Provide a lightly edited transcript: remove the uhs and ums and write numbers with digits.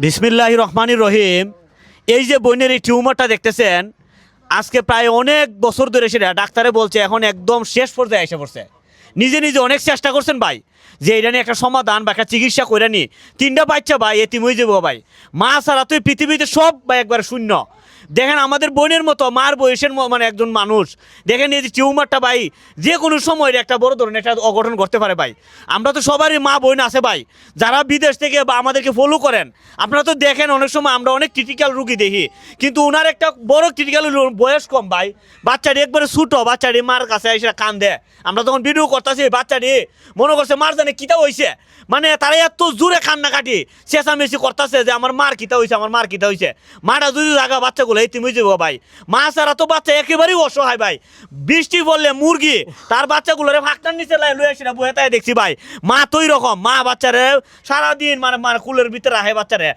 বিসমিল্লাহির রহমানির রহিম। এই যে বইনের এই টিউমারটা দেখতেছেন, আজকে প্রায় অনেক বছর ধরে সেটা ডাক্তারে বলছে এখন একদম শেষ পর্যায়ে এসে পড়ছে। নিজে নিজে অনেক চেষ্টা করছেন ভাই যে এটা নিয়ে একটা সমাধান বা একটা চিকিৎসা করে নি। তিনটা বাচ্চা ভাই এতিম হয়ে যাবো ভাই। মা ছাড়া তো এই পৃথিবীতে সব ভাই একবার শূন্য। দেখেন আমাদের বোনের মতো মার বয়সের মানে একজন মানুষ, দেখেন এই যে টিউমারটা ভাই যে কোনো সময় একটা বড় ধরনের একটা অঘটন করতে পারে ভাই। আমরা তো সবারই মা বোন আছে ভাই, যারা বিদেশ থেকে বা আমাদেরকে ফলো করেন। আপনারা তো দেখেন অনেক সময় আমরা অনেক ক্রিটিক্যাল রুগী দেখি, কিন্তু ওনার একটা বড় ক্রিটিক্যাল বয়স কম ভাই, বাচ্চাটি একবারে ছোটো, বাচ্চাটি মার কাছে এসে কান দেয়। আমরা তখন ভিডিও করতেছি, বাচ্চাটি মনে করছে মার জানে কিতা হয়েছে, মানে তারা এত জোরে কান্না কাটি চেঁচামেচি করতেছে যে আমার মার কিতা হয়েছে, আমার মার কিতা হয়েছে। মাটা যদি জায়গা বাচ্চাগুলো এই তুমি যাবো ভাই। মা ছাড়া তো বাচ্চা একেবারেই অসহায় ভাই। বৃষ্টি পড়লে মুরগি তার বাচ্চাগুলোরে ফাঁকটার নিচে লুয়ে সেটা বয়ে তাই দেখছি ভাই। মা তো রকম, মা বাচ্চারে সারাদিন মানে কুলের ভিতরে রাখে বাচ্চারে।